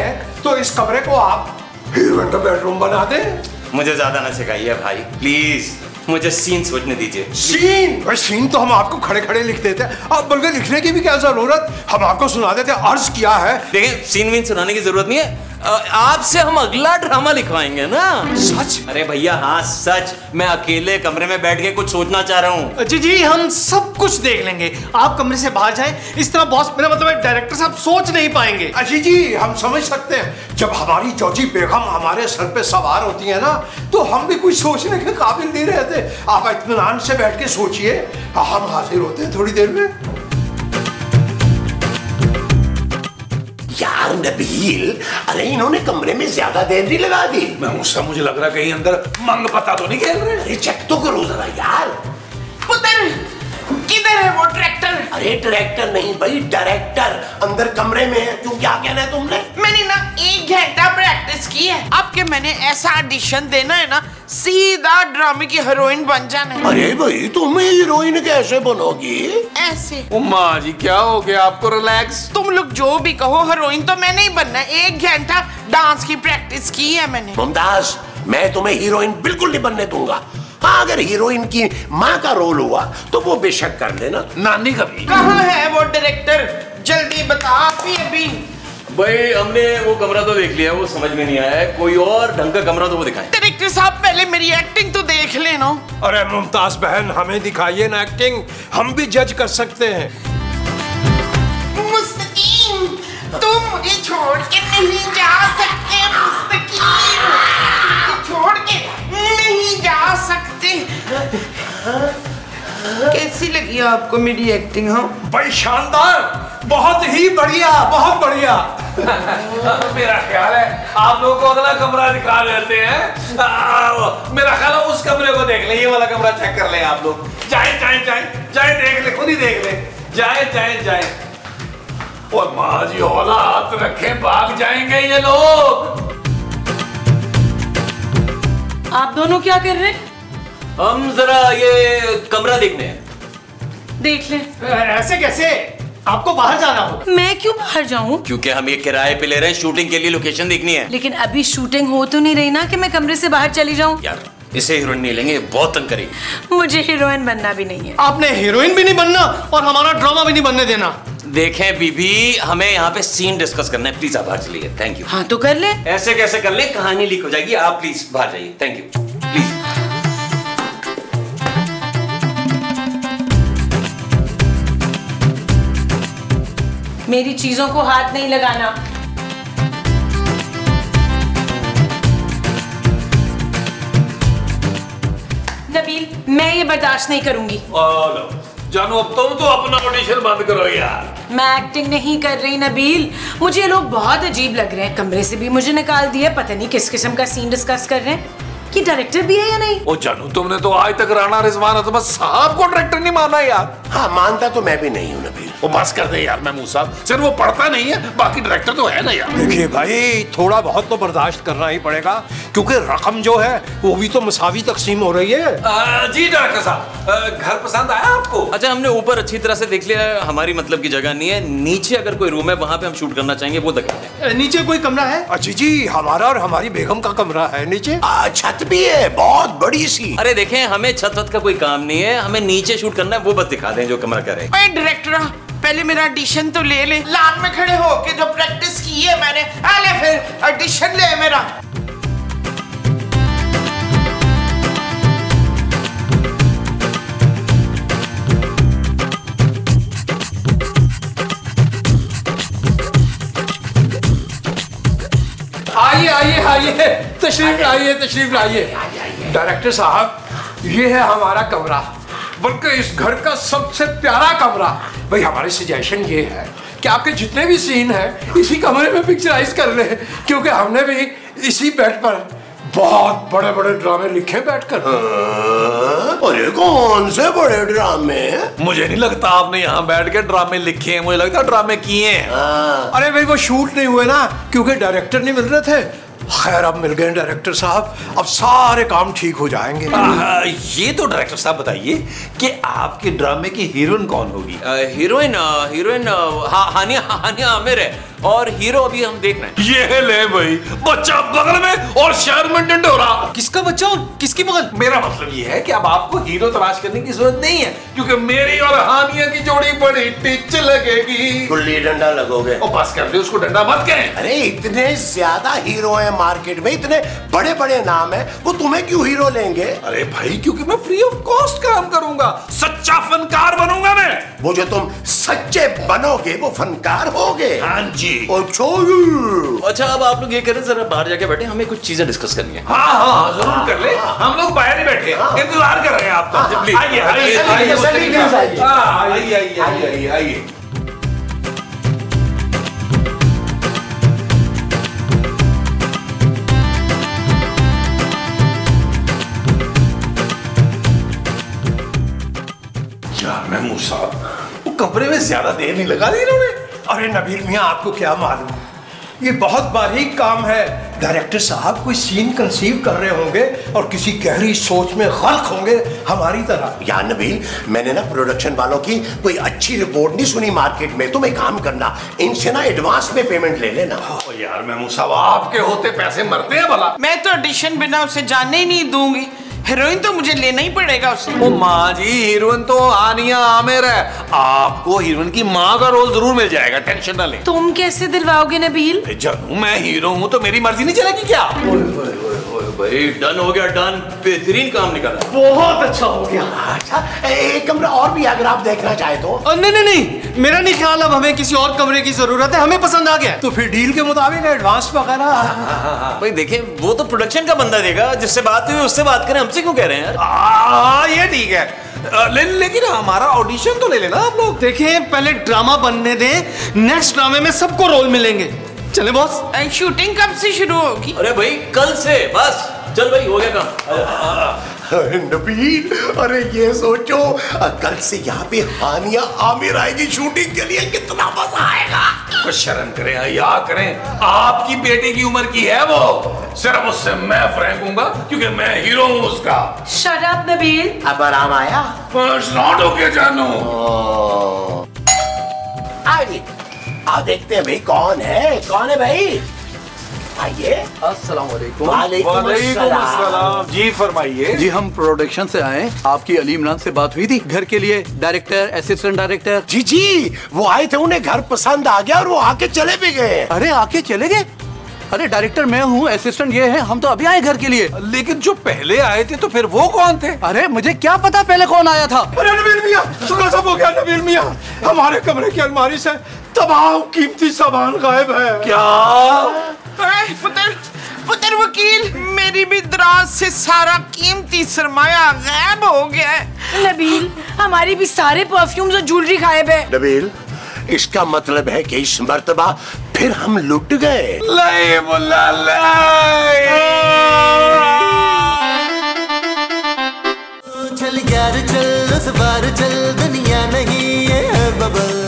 तो इस कमरे को आप हीरोइन का बेडरूम बना दें। मुझे ज्यादा ना सिखाइए भाई, प्लीज मुझे सीन सोचने दीजिए। सीन? भाई सीन तो हम आपको खड़े खड़े लिख देते हैं, अब बल्कि लिखने की भी क्या जरूरत, हम आपको सुना देते हैं। अर्ज किया है। देखिए सीन वीन सुनाने की जरूरत नहीं है, आपसे हम अगला ड्रामा लिखवाएंगे ना। सच? अरे भैया हाँ सच, मैं अकेले कमरे में बैठ के कुछ सोचना चाह रहा हूँ। जी हम सब कुछ देख लेंगे, आप कमरे से बाहर जाएं। इस तरह बॉस, मेरा मतलब है डायरेक्टर साहब सोच नहीं पाएंगे। जी हम समझ सकते हैं, जब हमारी जौजी बेगम हमारे सर पे सवार होती है ना तो हम भी कुछ सोचने के काबिल नहीं रहते। आप इत्मीनान से बैठ के सोचिए, हम हाजिर होते हैं थोड़ी देर में। यार नबील, अरे इन्होंने कमरे में ज्यादा देर नहीं लगा दी। मुझे लग रहा है कहीं अंदर मंग पता तो नहीं खेल रहे। अरे चेक तो करो जरा यार। पुत्र किधर है वो ट्रैक्टर? अरे ट्रैक्टर नहीं भाई, डायरेक्टर अंदर कमरे में है। क्यों, क्या कहना है तुमने? मैंने ना 1 घंटा प्रैक्टिस की है। अब के मैंने ऐसा ऑडिशन देना है ना, सीधा ड्रामे की हीरोइन बन जाना है। अरे भाई तुम हीरोइन कैसे बनोगी? ऐसे। उम्मा जी क्या हो गया आपको, रिलैक्स। तुम लोग जो भी कहो, हीरोइन तो मैंने ही बनना है। 1 घंटा डांस की प्रैक्टिस की है मैंने। मुमताज, मैं तुम्हें हीरोइन बिल्कुल नहीं बनने दूंगा। हाँ अगर हीरोइन की माँ का रोल हुआ तो वो बेशक कर लेना। नानी का भी। कहाँ है वो डायरेक्टर, जल्दी बता। आप ही अभी भाई हमने वो कमरा तो देख लिया, वो समझ में नहीं आया है, कोई और ढंग का कमरा तो वो दिखाएं। डायरेक्टर साहब पहले मेरी एक्टिंग तो देख लेना। अरे मुमताज बहन हमें दिखाइए ना एक्टिंग, हम भी जज कर सकते हैं। मुस्तकीम तुम मुझे छोड़ के नहीं जा सकते। मुस्तकीम छोड़ के नहीं जा सकते। कैसी लगी आपको मेरी एक्टिंग? हाँ भाई शानदार, बहुत ही बढ़िया, बहुत बढ़िया। मेरा ख्याल है आप लोगों को अगला कमरा दिखा देते हैं। मेरा ख्याल है उस कमरे को देख ले, ये वाला कमरा चेक कर ले आप लोग। जाए देख ले, खुद ही देख ले। जाए। और माँ जी औलाद रखे, भाग जाएंगे ये लोग। आप दोनों क्या कर रहे हैं? हम जरा ये कमरा देखने हैं। देख ले। ऐसे कैसे, आपको बाहर जाना होगा। मैं क्यों बाहर जाऊं? क्योंकि हम ये किराए पे ले रहे हैं, शूटिंग के लिए लोकेशन देखनी है। लेकिन अभी शूटिंग हो तो नहीं रही ना कि मैं कमरे से बाहर चली जाऊं। यार इसे हीरोइन नहीं लेंगे, बहुत तंग करेगी। मुझे हीरोइन बनना भी नहीं है। आपने हीरोइन भी नहीं बनना और हमारा ड्रामा भी नहीं बनने देना। देखें बीबी, हमें यहाँ पे सीन डिस्कस करना है, प्लीज आप बाहर चलिए। Thank you. हाँ तो कर ले। ऐसे कैसे कर ले, कहानी लीक हो जाएगी। आप प्लीज बाहर जाइए। Thank you, please. मेरी चीजों को हाथ नहीं लगाना। नबील, मैं ये बर्दाश्त नहीं करूंगी। जानू अब तुम तो अपना ऑडिशन बंद करो यार। मैं एक्टिंग नहीं कर रही नबील, मुझे ये लोग बहुत अजीब लग रहे हैं। कमरे से भी मुझे निकाल दिया, पता नहीं किस किस्म का सीन डिस्कस कर रहे हैं। कि डायरेक्टर भी है या नहीं? ओ जानू, तुमने तो आज तक राणा रिजवान अजमत साहब को डायरेक्टर नहीं माना यार। हाँ मानता तो मैं भी नहीं हूँ नबील। वो बस कर दे यार महमूद साहब, सिर्फ वो पढ़ता नहीं है, बाकी डायरेक्टर तो है ना यार। देखिए भाई, थोड़ा बहुत तो बर्दाश्त करना ही पड़ेगा, क्योंकि रकम जो है वो भी तो मसावी तकसीम हो रही है। जी डायरेक्टर साहब, घर पसंद आया आपको? अच्छा, हमने ऊपर अच्छी तरह से देख लिया, हमारी मतलब की जगह नहीं है। नीचे अगर कोई रूम है वहां पे हम शूट करना चाहेंगे, वो दिखाते हैं। नीचे कोई कमरा है? अच्छा जी, हमारा और हमारी बेगम का कमरा है नीचे। छत भी है बहुत बड़ी सी। अरे देखें, हमें छत वत का कोई काम नहीं है, हमें नीचे शूट करना है, वो बस दिखा दें जो कमरा करे। डायरेक्टर पहले मेरा ऑडिशन तो ले ले। लान में खड़े हो के जो प्रैक्टिस की है मैंने, आले फिर ऑडिशन ले मेरा। आइए आइए आइए, तशरीफ लाइए तशरीफ लाइए। डायरेक्टर साहब, ये है हमारा कमरा, बल्कि इस घर का सबसे प्यारा कमरा। भाई हमारी सजेशन ये है कि आपके जितने भी सीन हैं इसी कमरे में पिक्चराइज कर लें, क्योंकि हमने भी इसी बेड पर बहुत बड़े बड़े ड्रामे लिखे बैठकर। अरे कौन से बड़े ड्रामे? मुझे नहीं लगता आपने यहाँ बैठ के ड्रामे लिखे हैं, मुझे लगता है ड्रामे किए हैं। अरे भाई वो शूट नहीं हुए ना, क्योंकि डायरेक्टर नहीं मिल रहे थे। खैर अब मिल गए डायरेक्टर साहब, अब सारे काम ठीक हो जाएंगे। ये तो डायरेक्टर साहब बताइए कि आपके ड्रामे की हीरोइन कौन होगी? हीरोइन हानिया आमिर है, और हीरो अभी हम देख रहे हैं। ये ले भाई, बच्चा बगल में और शहर में ढिंढोरा। किसका बच्चा और किसकी बगल? मेरा मतलब ये है कि अब आपको हीरो तलाश करने की जरूरत नहीं है, क्योंकि मेरी और हानिया की जोड़ी बड़ी टिच लगेगी। गुल्ली डंडा लगोगे? और बस कर दे उसको, डंडा मत कहें। अरे इतने ज्यादा हीरो हैं मार्केट में, इतने बड़े बड़े नाम हैं, वो तुम्हें क्यों हीरो लेंगे? अरे भाई, क्योंकि मैं फ्री ऑफ कॉस्ट काम करूंगा, सच्चा फनकार बनूंगा मैं। वो जो तुम सच्चे बनोगे वो फनकार होगे। हाँ जी। अच्छा, अब आप लोग ये करें, जरा बाहर जाके बैठे, हमें कुछ चीजें डिस्कस करनी है। हाँ जरूर कर ले, हम लोग बाहर ही बैठे इंतजार कर रहे हैं आपका। आइए आइए आइए आइए। यार महमूद साहब, वो कमरे में ज्यादा देर नहीं लगा दी इन्होंने। अरे नबील मियां, आपको क्या मालूम, ये बहुत बारीक काम है। डायरेक्टर साहब कोई सीन कंसीव कर रहे होंगे और किसी गहरी सोच में गर्क होंगे हमारी तरह। यार नबील, मैंने ना प्रोडक्शन वालों की कोई अच्छी रिपोर्ट नहीं सुनी मार्केट में। तुम एक काम करना, इनसे ना एडवांस में पेमेंट ले लेना। यार महमूद साहब, आपके होते पैसे मरते हैं भला। मैं तो ऑडिशन बिना उसे जाने ही नहीं दूंगी। हीरोइन तो मुझे लेना ही पड़ेगा उसे। ओ माँ जी, हीरोइन तो हानिया आमिर है, आपको हीरोइन की माँ का रोल जरूर मिल जाएगा, टेंशन ना लें। तुम कैसे दिलवाओगे नबील? जानू, मैं हीरो हूँ तो मेरी मर्जी नहीं चलेगी क्या? भाई डन हो गया, डन, बेहतरीन काम निकाला। बहुत अच्छा हो गया। अच्छा, एक कमरा और भी अगर आप देखना चाहे तो। नहीं, मेरा नहीं ख्याल अब हमें किसी और कमरे की जरूरत है, हमें पसंद आ गया। तो फिर डील के मुताबिक एडवांस वगैरह। भाई देखें, वो तो प्रोडक्शन का बंदा देगा, जिससे बात हुई उससे बात करें, हमसे क्यों कह रहे हैं यार? ये ठीक है, लेकिन हमारा ऑडिशन तो ले लेना आप लोग। देखें, पहले ड्रामा बनने दें, नेक्स्ट ड्रामे में सबको रोल मिलेंगे। चले बॉस। शूटिंग कब से शुरू होगी? अरे भाई कल से, बस चल भाई, हो गया काम। नबील, अरे ये सोचो, कल से यहाँ पे हानिया आमिर आएगी शूटिंग के लिए, कितना मजा आएगा। कुछ शर्म करें, याद करें, आपकी बेटे की उम्र की है वो, सिर्फ उससे मैं फ्रैंक हूँगा क्योंकि मैं हीरो हूँ उसका। Shut up Nabeel. अब आराम आया? नॉट ओके जानू। आइए, आओ देखते हैं भाई कौन है भाई। आइए। अस्सलाम वालेकुम। वालेकुम अस्सलाम। जी फरमाइए। जी हम प्रोडक्शन से आए, आपकी अली इमरान से बात हुई थी घर के लिए, डायरेक्टर असिस्टेंट डायरेक्टर। जी जी, वो आए थे, उन्हें घर पसंद आ गया और वो आके चले भी गए। अरे आके चले गए? अरे डायरेक्टर मैं हूँ, असिस्टेंट ये है, हम तो अभी आए घर के लिए। लेकिन जो पहले आए थे तो फिर वो कौन थे? अरे मुझे क्या पता पहले कौन आया था। अरे नबील मियां, गजब हो गया नबील मियां, हमारे कमरे की अलमारी से तमाम कीमती सामान गायब है। क्या? पुत्र वकील, मेरी भी दराज से सारा कीमती सरमाया गायब हो गया है। नबील, हमारी भी सारे परफ्यूम्स और ज्वेलरी गायब है। नबील, इसका मतलब है कि इस मर्तबा फिर हम लुट गए। नहीं मुल्ला चल यार चल, उस बार चल, दुनिया नहीं है बबल।